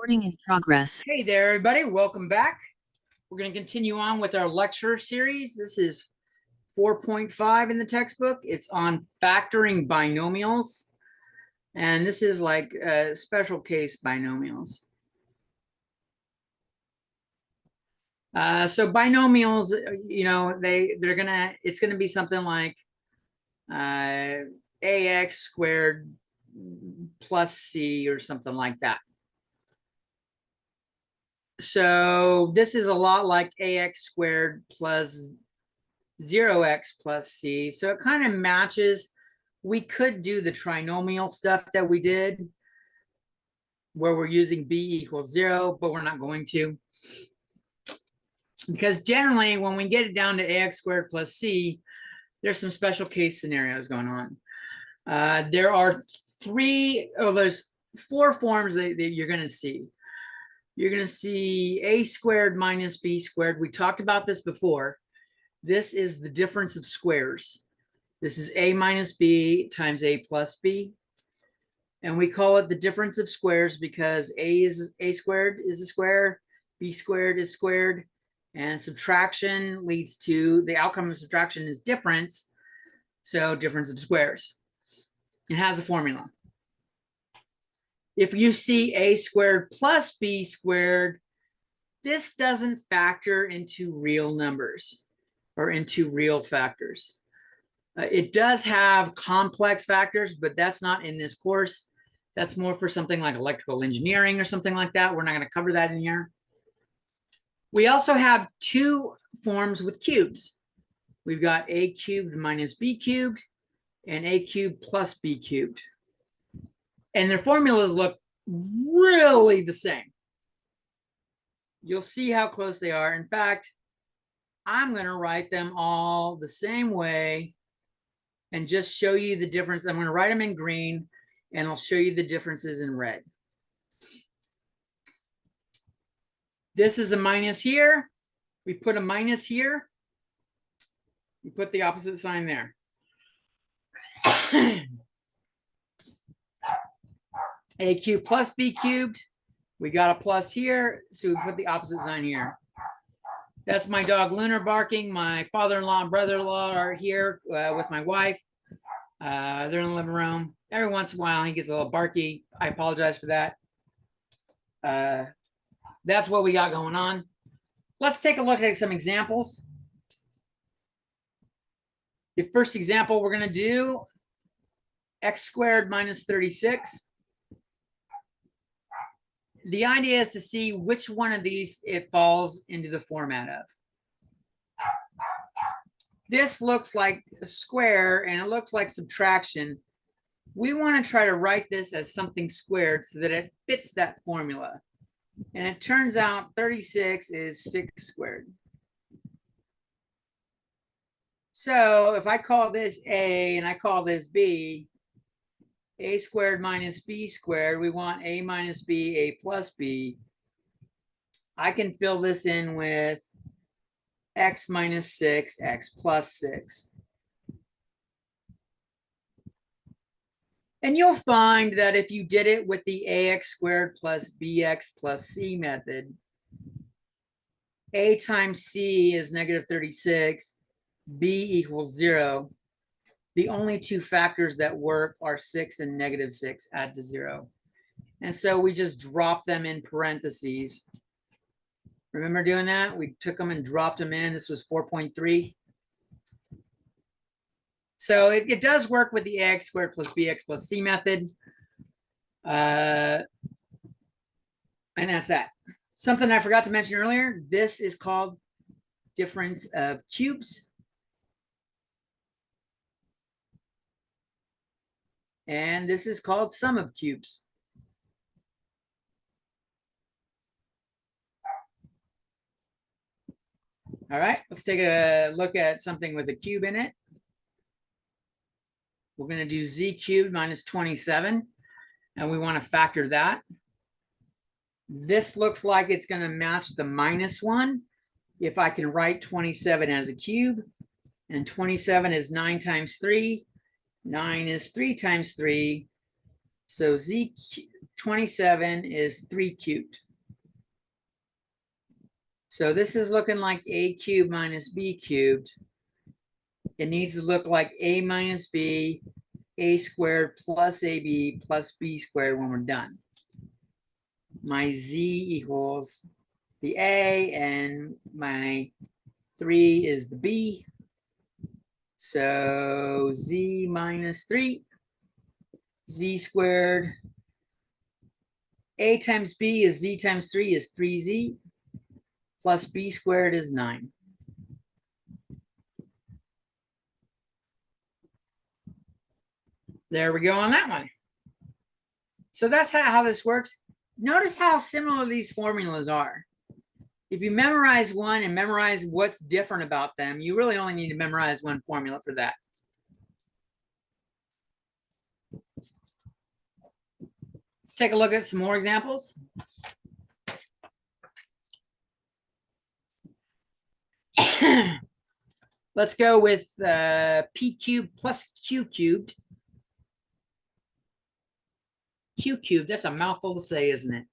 Recording in progress. Hey there, everybody. Welcome back. We're going to continue on with our lecture series. This is 4.5 in the textbook. It's on factoring binomials. And this is like special case binomials. So binomials, you know, it's going to be something like ax squared plus c or something like that. So this is a lot like ax squared plus 0x plus c. So it kind of matches. We could do the trinomial stuff that we did where we're using b equals 0, but we're not going to. Because generally when we get it down to ax squared plus c, there's some special case scenarios going on. There's 4 forms that you're going to see. You're going to see a squared minus b squared. We talked about this before. This is the difference of squares. This is a minus b times a plus b. And we call it the difference of squares because a squared is a square, b squared is squared, and subtraction leads to, the outcome of subtraction is difference. So difference of squares. It has a formula. If you see a squared plus b squared, this doesn't factor into real numbers or into real factors. It does have complex factors, but that's not in this course. That's more for something like electrical engineering or something like that. We're not going to cover that in here. We also have 2 forms with cubes. We've got a cubed minus b cubed and a cubed plus b cubed. And their formulas look really the same. You'll see how close they are. In fact, I'm going to write them all the same way and just show you the difference. I'm going to write them in green and I'll show you the differences in red. This is a minus here. We put a minus here. We put the opposite sign there. A cubed plus b cubed. We got a plus here, so we put the opposite sign here. That's my dog Lunar barking. My father-in-law and brother-in-law are here with my wife. They're in the living room. Every once in a while, he gets a little barky. I apologize for that. That's what we got going on. Let's take a look at some examples. The first example we're going to do, x squared minus 36. The idea is to see which one of these it falls into the format of. This looks like a square and it looks like subtraction. We want to try to write this as something squared so that it fits that formula. And it turns out 36 is 6 squared. So if I call this a and I call this b, a squared minus b squared, we want a minus b, a plus b. I can fill this in with x minus 6, x plus 6. And you'll find that if you did it with the ax squared plus bx plus c method, a times c is negative 36, b equals 0. The only 2 factors that work are 6 and negative 6 add to 0. And so we just drop them in parentheses. Remember doing that? We took them and dropped them in. This was 4.3. So it does work with the ax squared plus bx plus c method. And that's that. Something I forgot to mention earlier, this is called difference of cubes. And this is called sum of cubes. All right, let's take a look at something with a cube in it. We're going to do z cubed minus 27, and we want to factor that. This looks like it's going to match the minus 1 if I can write 27 as a cube, and 27 is 9 times 3. 9 is 3 times 3. So 27 is 3 cubed. So this is looking like a cubed minus b cubed. It needs to look like a minus b, a squared plus ab plus b squared when we're done. My z equals the a and my 3 is the b. So z minus 3, z squared. A times b is z times 3 is 3z plus b squared is 9. There we go on that one. So that's how this works. Notice how similar these formulas are. If you memorize one and memorize what's different about them, you really only need to memorize one formula for that. Let's take a look at some more examples. Let's go with p cubed plus q cubed. Q cubed, that's a mouthful to say, isn't it?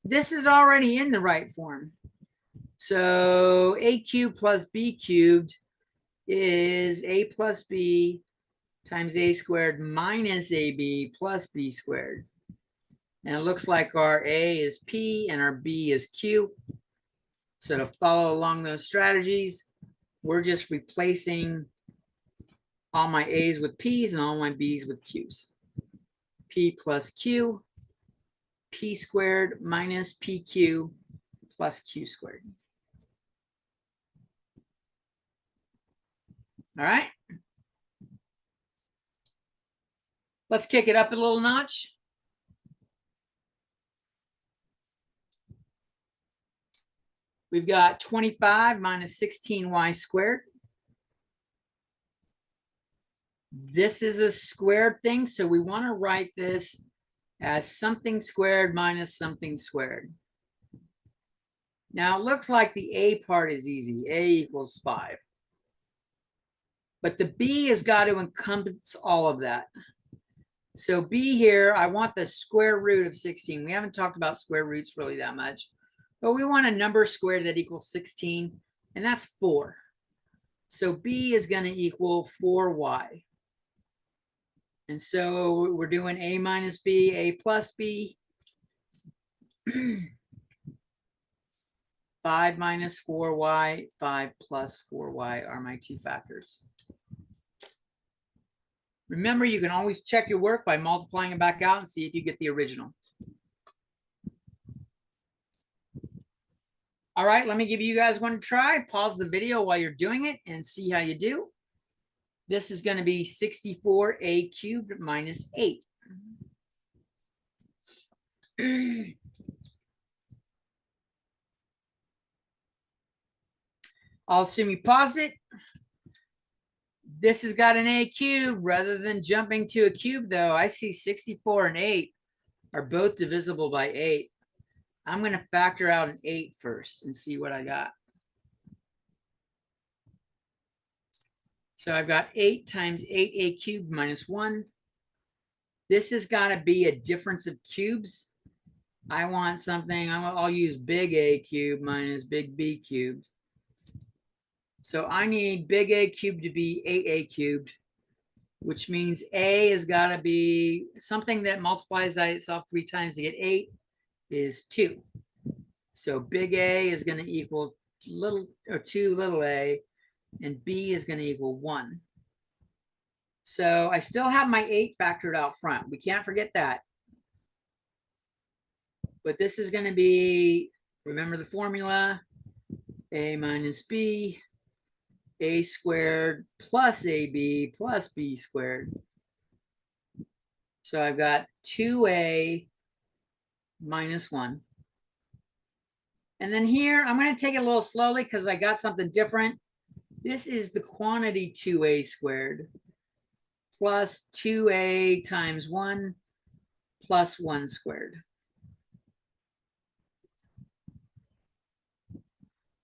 This is already in the right form. So a cubed plus b cubed is a plus b times a squared minus ab plus b squared. And it looks like our a is p and our b is q. So to follow along those strategies, we're just replacing all my a's with p's and all my b's with q's. P plus q, p squared minus pq plus q squared. All right. Let's kick it up a little notch. We've got 25 minus 16y squared. This is a squared thing, so we want to write this as something squared minus something squared. Now, it looks like the a part is easy. A equals 5. But the b has got to encompass all of that. So b here, I want the square root of 16. We haven't talked about square roots really that much. But we want a number squared that equals 16, and that's 4. So b is going to equal 4y. And so we're doing a minus b, a plus b. 5 minus 4y, 5 plus 4y are my two factors. Remember, you can always check your work by multiplying it back out and see if you get the original. All right, let me give you guys one to try. Pause the video while you're doing it and see how you do. This is going to be 64a cubed minus 8. I'll assume you paused it. This has got an a cubed. Rather than jumping to a cube, though, I see 64 and 8 are both divisible by 8. I'm going to factor out an 8 first and see what I got. So I've got 8 times 8a cubed minus 1. This has got to be a difference of cubes. I want something, I'll use big A cubed minus big B cubed. So I need big A cubed to be 8a cubed, which means A has got to be something that multiplies by itself 3 times to get 8 is 2. So big A is going to equal 2 little a, and B is going to equal 1. So I still have my 8 factored out front. We can't forget that. But this is going to be, remember the formula, a minus b, a squared plus ab plus b squared. So I've got 2a minus 1. And then here, I'm going to take it a little slowly because I got something different. This is the quantity 2a squared plus 2a times 1 plus 1 squared.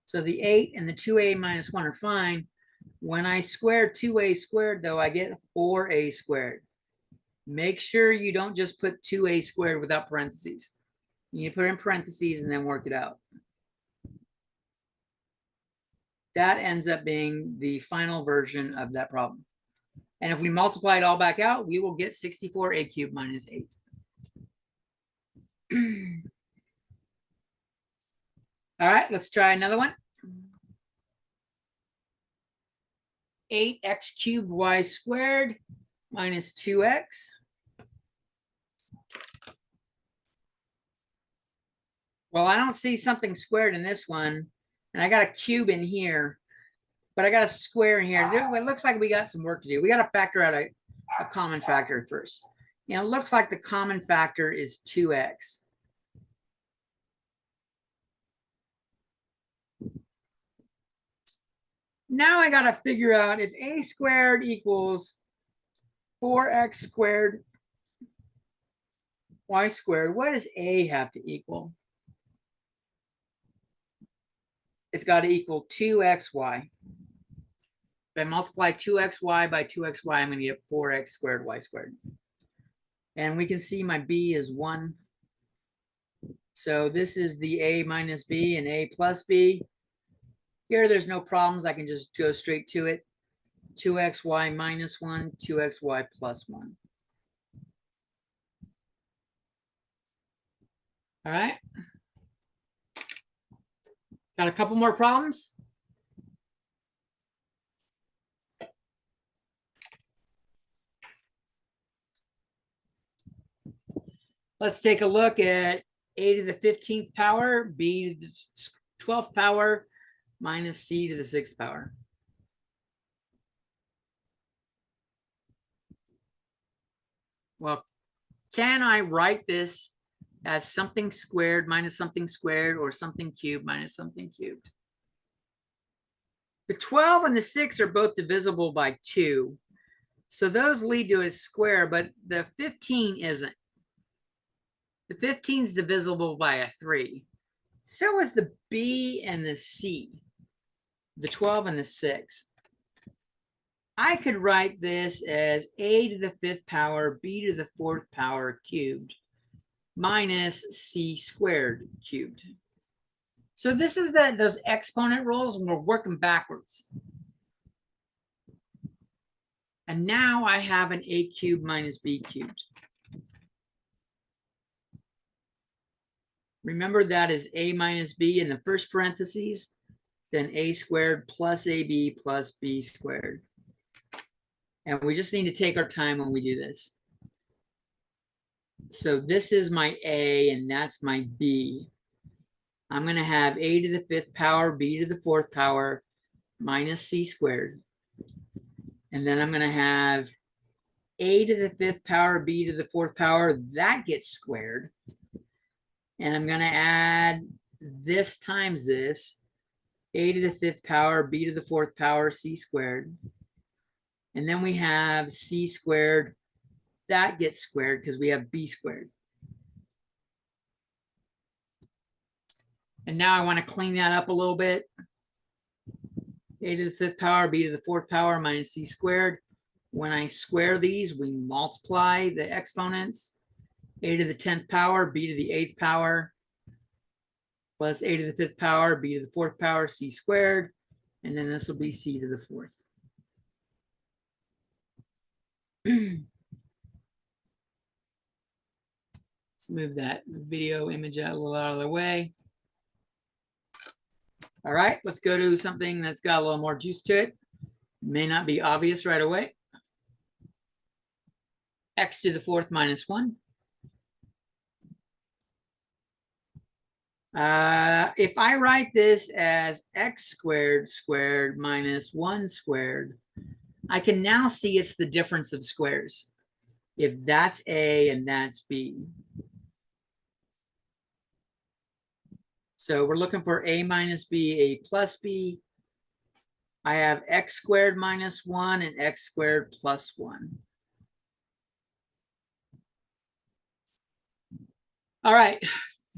So the 8 and the 2a minus 1 are fine. When I square 2a squared, though, I get 4a squared. Make sure you don't just put 2a squared without parentheses. You need to put it in parentheses and then work it out. That ends up being the final version of that problem. And if we multiply it all back out, we will get 64a cubed minus 8. All right, let's try another one. 8x cubed y squared minus 2x. Well, I don't see something squared in this one. And I got a cube in here, but I got a square in here. It looks like we got some work to do. We got to factor out a common factor first. It looks like the common factor is 2x. Now I got to figure out if a squared equals 4x squared y squared, what does a have to equal? It's got to equal 2xy. If I multiply 2xy by 2xy, I'm going to get 4x squared y squared. And we can see my b is 1. So this is the a minus b and a plus b. Here, there's no problems. I can just go straight to it. 2xy minus 1, 2xy plus 1. All right. Got a couple more problems. Let's take a look at a to the 15th power, b to the 12th power, minus c to the 6th power. Well, can I write this as something squared minus something squared or something cubed minus something cubed? The 12 and the 6 are both divisible by 2. So those lead to a square, but the 15 isn't. The 15 is divisible by a 3. So is the b and the c, the 12 and the 6. I could write this as a to the 5th power, b to the 4th power cubed, minus c squared cubed. So this is those exponent rules, and we're working backwards. And now I have an a cubed minus b cubed. Remember that is a minus b in the first parentheses, then a squared plus ab plus b squared. And we just need to take our time when we do this. So this is my a and that's my b. I'm going to have a to the 5th power, b to the 4th power, minus c squared. And then I'm going to have a to the 5th power, b to the 4th power. That gets squared. And I'm going to add this times this, a to the 5th power, b to the 4th power, c squared. And then we have c squared. That gets squared because we have b squared. And now I want to clean that up a little bit. A to the 5th power, b to the 4th power, minus c squared. When I square these, we multiply the exponents. A to the 10th power, b to the 8th power, plus a to the 5th power, b to the 4th power, c squared. And then this will be c to the 4th. Let's move that video image out a little out of the way. All right, let's go to something that's got a little more juice to it. May not be obvious right away. X to the 4th minus 1. If I write this as x squared squared minus 1 squared, I can now see it's the difference of squares. If that's a and that's b. So we're looking for a minus b, a plus b. I have x squared minus 1 and x squared plus 1. All right,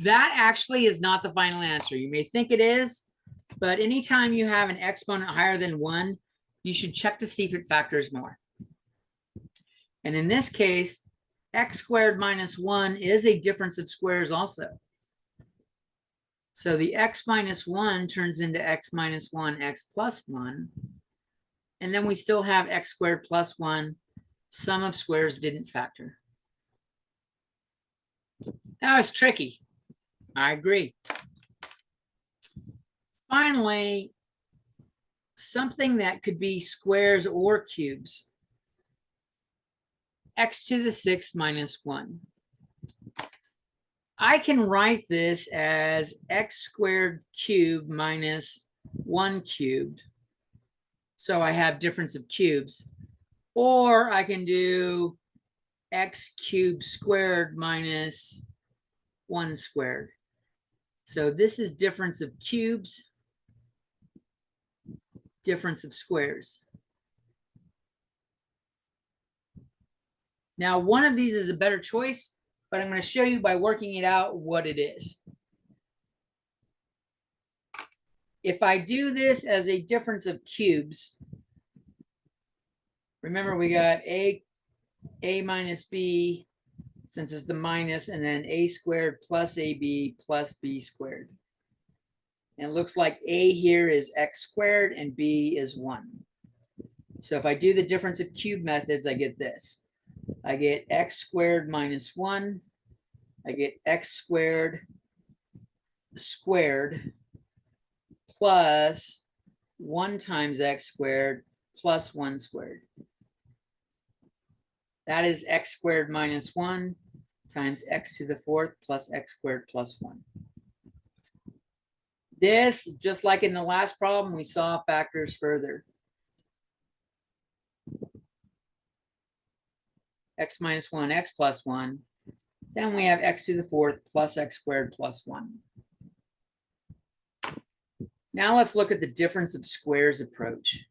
that actually is not the final answer. You may think it is, but anytime you have an exponent higher than 1, you should check to see if it factors more. And in this case, x squared minus 1 is a difference of squares also. So the x minus 1 turns into x minus 1, x plus 1. And then we still have x squared plus 1. Sum of squares didn't factor. That was tricky. I agree. Finally, something that could be squares or cubes. X to the 6th minus 1. I can write this as x squared cubed minus 1 cubed. So I have difference of cubes. Or I can do x cubed squared minus 1 squared. So this is difference of cubes, difference of squares. Now, one of these is a better choice, but I'm going to show you by working it out what it is. If I do this as a difference of cubes, remember we got a minus b, since it's the minus, and then a squared plus ab plus b squared. And it looks like a here is x squared and b is 1. So if I do the difference of cube methods, I get this. I get x squared minus 1. I get x squared squared plus 1 times x squared plus 1 squared. That is x squared minus 1 times x to the 4th plus x squared plus 1. This, just like in the last problem, we saw factors further. X minus 1, x plus 1. Then we have x to the 4th plus x squared plus 1. Now let's look at the difference of squares approach.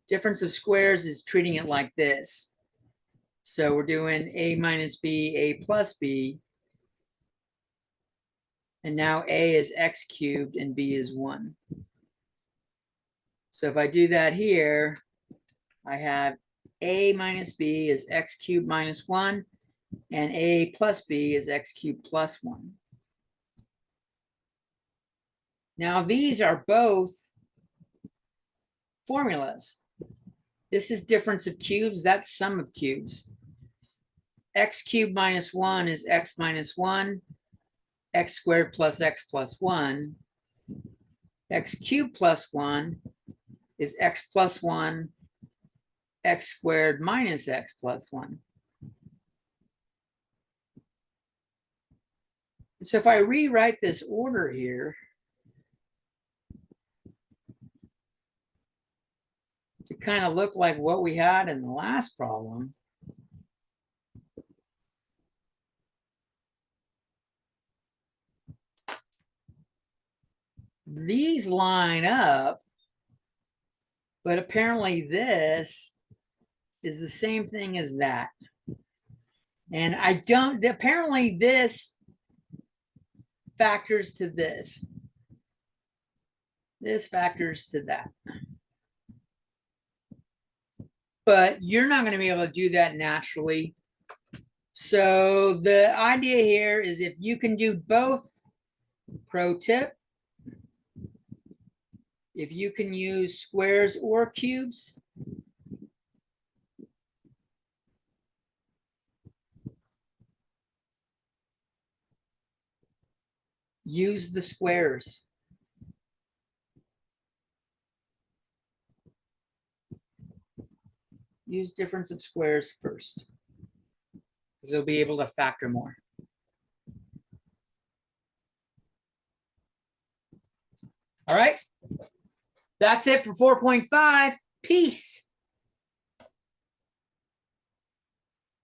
Difference of squares is treating it like this. So we're doing a minus b, a plus b. And now a is x cubed and b is 1. So if I do that here, I have a minus b is x cubed minus 1, and a plus b is x cubed plus 1. Now these are both formulas. This is difference of cubes, that's sum of cubes. X cubed minus 1 is x minus 1, x squared plus x plus 1. X cubed plus 1 is x plus 1, x squared minus x plus 1. So if I rewrite this order here to kind of look like what we had in the last problem, these line up, but apparently this is the same thing as that. And I don't, apparently this factors to this. This factors to that. But you're not going to be able to do that naturally. So the idea here is if you can do both, pro tip, if you can use squares or cubes, use the squares. Use difference of squares first, because they'll be able to factor more. All right. That's it for 4.5. Peace.